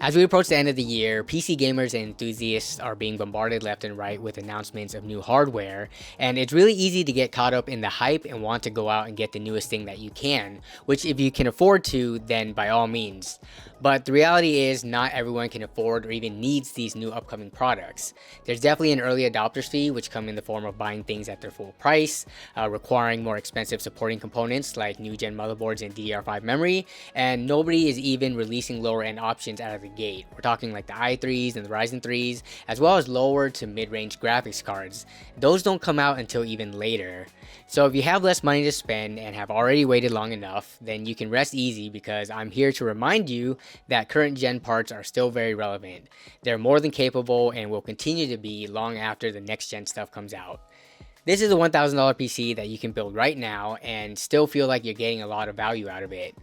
As we approach the end of the year, PC gamers and enthusiasts are being bombarded left and right with announcements of new hardware, and it's really easy to get caught up in the hype and want to go out and get the newest thing that you can, which if you can afford to, then by all means. But the reality is not everyone can afford or even needs these new upcoming products. There's definitely an early adopters fee, which come in the form of buying things at their full price, requiring more expensive supporting components like new gen motherboards and DDR5 memory, and nobody is even releasing lower end options out of the gate. We're talking like the i3s and the Ryzen 3s, as well as lower to mid-range graphics cards. Those don't come out until even later. So if you have less money to spend and have already waited long enough, then you can rest easy because I'm here to remind you that current gen parts are still very relevant. They're more than capable and will continue to be long after the next gen stuff comes out. This is a $1,000 PC that you can build right now and still feel like you're getting a lot of value out of it.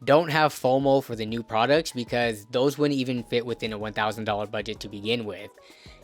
Don't have FOMO for the new products because those wouldn't even fit within a $1,000 budget to begin with.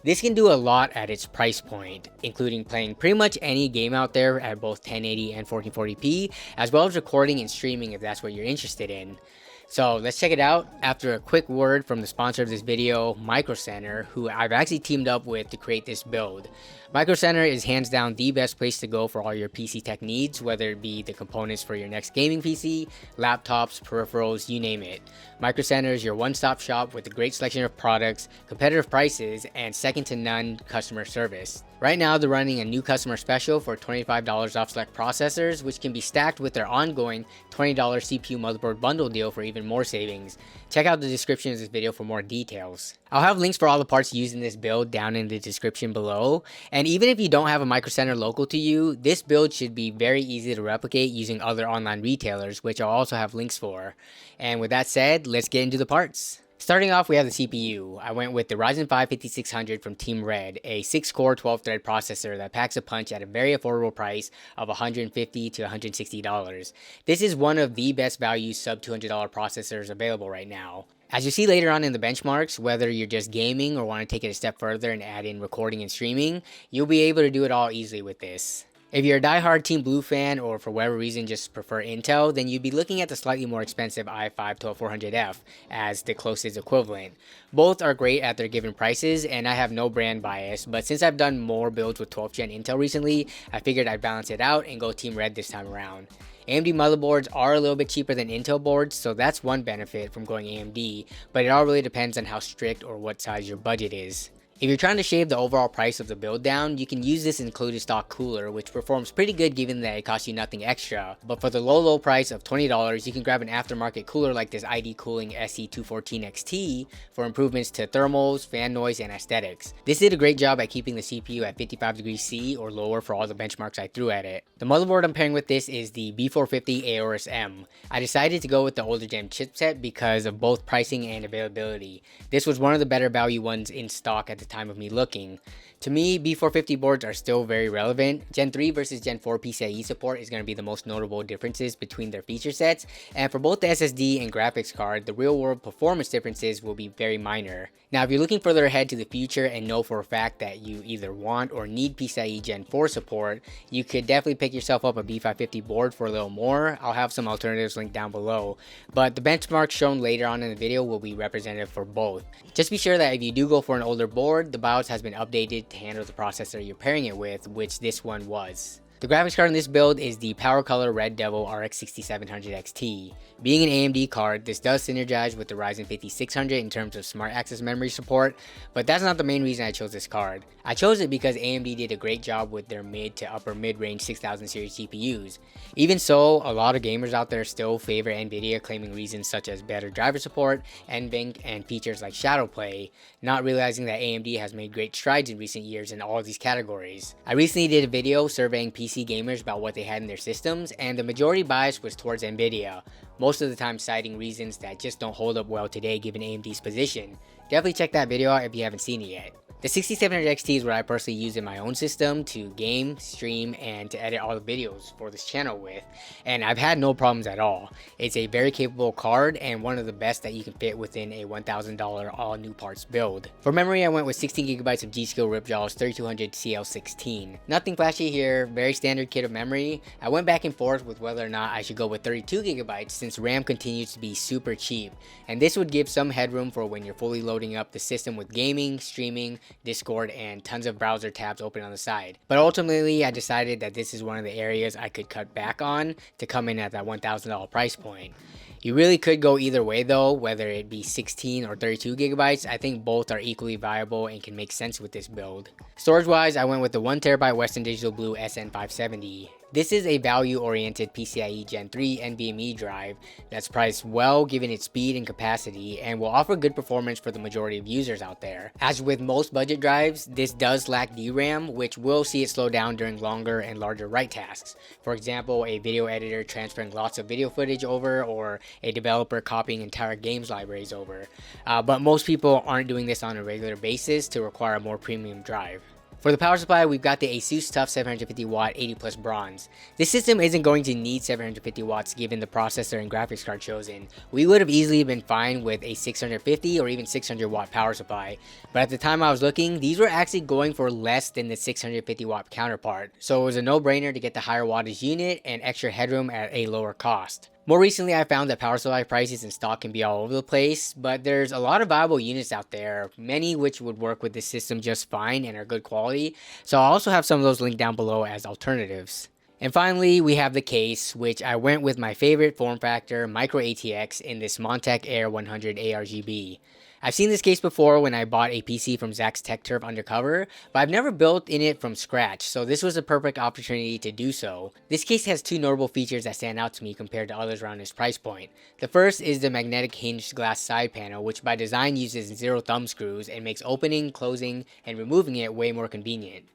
This can do a lot at its price point, including playing pretty much any game out there at both 1080 and 1440p, as well as recording and streaming if that's what you're interested in. So let's check it out after a quick word from the sponsor of this video, Micro Center, who I've actually teamed up with to create this build. Micro Center is hands down the best place to go for all your PC tech needs, whether it be the components for your next gaming PC, laptops, peripherals, you name it. Micro Center is your one-stop shop with a great selection of products, competitive prices, and second to none customer service. Right now, they're running a new customer special for $25 off select processors, which can be stacked with their ongoing $20 CPU motherboard bundle deal for even more savings. Check out the description of this video for more details. I'll have links for all the parts used in this build down in the description below, and even if you don't have a Micro Center local to you, this build should be very easy to replicate using other online retailers, which I'll also have links for. And with that said, let's get into the parts. Starting off, we have the CPU. I went with the Ryzen 5 5600 from Team Red, a 6-core 12-thread processor that packs a punch at a very affordable price of $150 to $160. This is one of the best value sub $200 processors available right now. As you see later on in the benchmarks, whether you're just gaming or want to take it a step further and add in recording and streaming, you'll be able to do it all easily with this. If you're a diehard Team Blue fan or for whatever reason just prefer Intel, then you'd be looking at the slightly more expensive i5-12400F as the closest equivalent. Both are great at their given prices, and I have no brand bias, but since I've done more builds with 12th gen Intel recently, I figured I'd balance it out and go Team Red this time around. AMD motherboards are a little bit cheaper than Intel boards, so that's one benefit from going AMD, but it all really depends on how strict or what size your budget is. If you're trying to shave the overall price of the build down, you can use this included stock cooler, which performs pretty good given that it costs you nothing extra. But for the low price of $20, you can grab an aftermarket cooler like this ID Cooling SC214XT for improvements to thermals, fan noise, and aesthetics. This did a great job at keeping the CPU at 55 degrees C or lower for all the benchmarks I threw at it. The motherboard I'm pairing with this is the B450 Aorus M. I decided to go with the older gen chipset because of both pricing and availability. This was one of the better value ones in stock at the time of me looking. To me, B450 boards are still very relevant. Gen 3 versus Gen 4 PCIe support is going to be the most notable differences between their feature sets, and for both the SSD and graphics card, the real world performance differences will be very minor. Now, if you're looking further ahead to the future and know for a fact that you either want or need PCIe Gen 4 support, you could definitely pick yourself up a B550 board for a little more. I'll have some alternatives linked down below, but the benchmarks shown later on in the video will be representative for both. Just be sure that if you do go for an older board, the BIOS has been updated to handle the processor you're pairing it with, which this one was. The graphics card in this build is the PowerColor Red Devil RX 6700 XT. Being an AMD card, this does synergize with the Ryzen 5600 in terms of smart access memory support, but that's not the main reason I chose this card. I chose it because AMD did a great job with their mid to upper mid-range 6000 series GPUs. Even so, a lot of gamers out there still favor Nvidia, claiming reasons such as better driver support, NVENC, and features like Shadowplay, not realizing that AMD has made great strides in recent years in all of these categories. I recently did a video surveying PC gamers about what they had in their systems, and the majority bias was towards Nvidia, most of the time citing reasons that just don't hold up well today given AMD's position. Definitely check that video out if you haven't seen it yet. The 6700 XT is what I personally use in my own system to game, stream, and to edit all the videos for this channel with, and I've had no problems at all. It's a very capable card and one of the best that you can fit within a $1,000 all new parts build. For memory, I went with 16GB of G.Skill Ripjaw's 3200 CL16. Nothing flashy here, very standard kit of memory. I went back and forth with whether or not I should go with 32GB since RAM continues to be super cheap, and this would give some headroom for when you're fully loading up the system with gaming, streaming, Discord, and tons of browser tabs open on the side. But ultimately, I decided that this is one of the areas I could cut back on to come in at that $1,000 price point. You really could go either way though, whether it be 16 or 32GB. I think both are equally viable and can make sense with this build. Storage wise, I went with the 1TB Western Digital Blue SN570. This is a value-oriented PCIe Gen 3 NVMe drive that's priced well given its speed and capacity and will offer good performance for the majority of users out there. As with most budget drives, this does lack DRAM, which will see it slow down during longer and larger write tasks. For example, a video editor transferring lots of video footage over, or a developer copying entire games libraries over. But most people aren't doing this on a regular basis to require a more premium drive. For the power supply, we've got the ASUS TUF 750 watt 80 plus bronze. This system isn't going to need 750 watts given the processor and graphics card chosen. We would have easily been fine with a 650 or even 600 watt power supply, but at the time I was looking, these were actually going for less than the 650 watt counterpart, so it was a no-brainer to get the higher wattage unit and extra headroom at a lower cost. More recently, I found that power supply prices in stock can be all over the place, but there's a lot of viable units out there, many which would work with this system just fine and are good quality, so I'll also have some of those linked down below as alternatives. And finally, we have the case, which I went with my favorite form factor, Micro ATX, in this Montech Air 100 ARGB. I've seen this case before when I bought a PC from Zach's Tech Turf Undercover, but I've never built in it from scratch, so this was a perfect opportunity to do so. This case has two notable features that stand out to me compared to others around this price point. The first is the magnetic hinged glass side panel, which by design uses 0 thumb screws and makes opening, closing, and removing it way more convenient.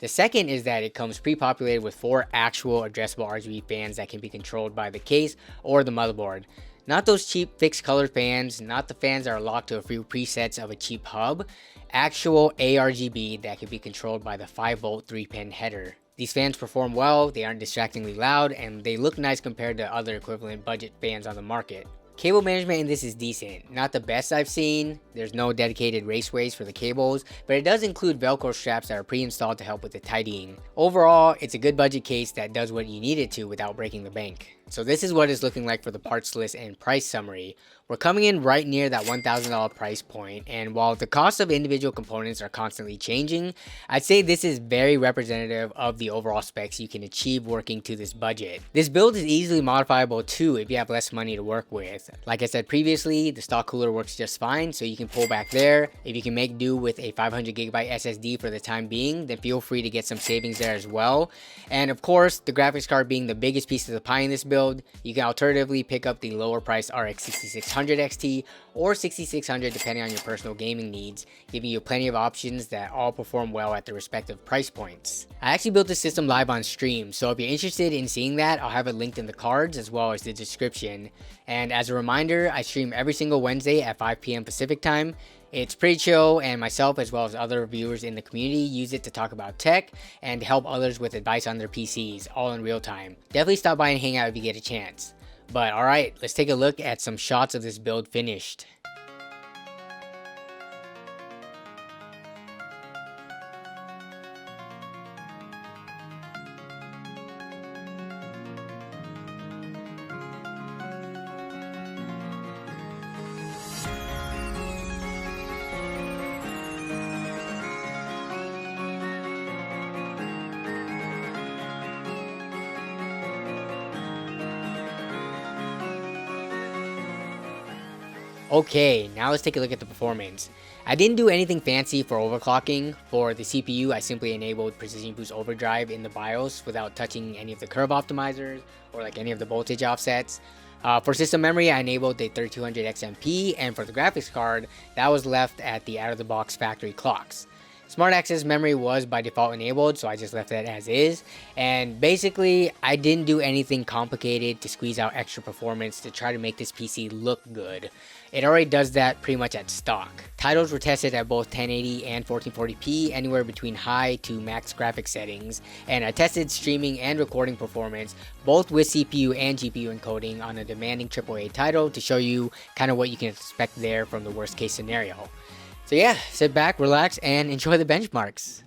The second is that it comes pre-populated with 4 actual addressable RGB fans that can be controlled by the case or the motherboard. Not those cheap fixed color fans, not the fans that are locked to a few presets of a cheap hub, actual ARGB that can be controlled by the 5V 3-pin header. These fans perform well, they aren't distractingly loud, and they look nice compared to other equivalent budget fans on the market. Cable management in this is decent, not the best I've seen. There's no dedicated raceways for the cables, but it does include Velcro straps that are pre-installed to help with the tidying. Overall, it's a good budget case that does what you need it to without breaking the bank. So this is what it's looking like for the parts list and price summary. We're coming in right near that $1,000 price point, and while the cost of individual components are constantly changing, I'd say this is very representative of the overall specs you can achieve working to this budget. This build is easily modifiable too if you have less money to work with. Like I said previously, the stock cooler works just fine, so you can pull back there. If you can make do with a 500GB SSD for the time being, then feel free to get some savings there as well. And of course, the graphics card being the biggest piece of the pie in this build, you can alternatively pick up the lower priced RX 6600 XT or 6600 depending on your personal gaming needs, giving you plenty of options that all perform well at their respective price points. I actually built this system live on stream, so if you're interested in seeing that, I'll have it linked in the cards as well as the description. And as a reminder, I stream every single Wednesday at 5 PM Pacific time. It's pretty chill, and myself as well as other viewers in the community use it to talk about tech and help others with advice on their PCs, all in real time. Definitely stop by and hang out if you get a chance. But alright, let's take a look at some shots of this build finished. Okay, now let's take a look at the performance. I didn't do anything fancy for overclocking. For the CPU, I simply enabled Precision Boost Overdrive in the BIOS without touching any of the curve optimizers or like any of the voltage offsets. For system memory, I enabled the 3200 XMP, and for the graphics card, that was left at the out-of-the-box factory clocks. Smart Access Memory was by default enabled, so I just left that as is. And basically, I didn't do anything complicated to squeeze out extra performance to try to make this PC look good. it already does that pretty much at stock. Titles were tested at both 1080 and 1440p, anywhere between high to max graphics settings, and I tested streaming and recording performance both with CPU and GPU encoding on a demanding AAA title to show you kind of what you can expect there from the worst case scenario. So yeah, sit back, relax, and enjoy the benchmarks.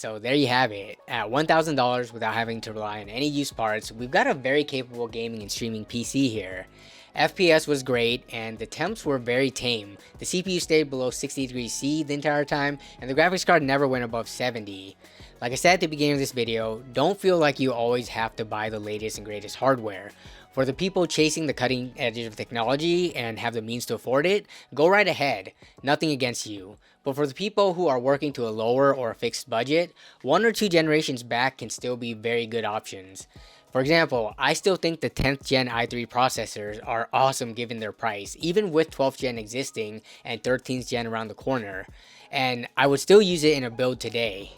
So there you have it. At $1,000 without having to rely on any used parts, we've got a very capable gaming and streaming PC here. FPS was great and the temps were very tame. The CPU stayed below 60 degrees C the entire time and the graphics card never went above 70. Like I said at the beginning of this video, don't feel like you always have to buy the latest and greatest hardware. For the people chasing the cutting edge of technology and have the means to afford it, go right ahead, nothing against you. But for the people who are working to a lower or a fixed budget, 1 or 2 generations back can still be very good options. For example, I still think the 10th gen i3 processors are awesome given their price, even with 12th gen existing and 13th gen around the corner, and I would still use it in a build today.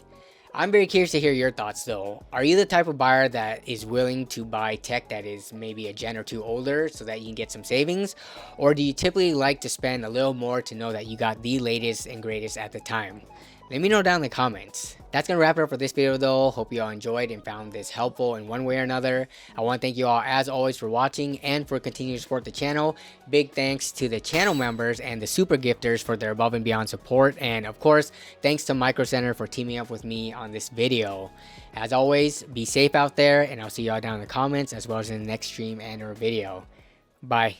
I'm very curious to hear your thoughts though. Are you the type of buyer that is willing to buy tech that is maybe a gen or 2 older so that you can get some savings? Or do you typically like to spend a little more to know that you got the latest and greatest at the time? Let me know down in the comments. That's gonna wrap it up for this video though. Hope you all enjoyed and found this helpful in one way or another. I want to thank you all as always for watching and for continuing to support the channel. Big thanks to the channel members and the super gifters for their above and beyond support. And of course, thanks to Micro Center for teaming up with me on this video. As always, be safe out there and I'll see y'all down in the comments as well as in the next stream and or video. Bye.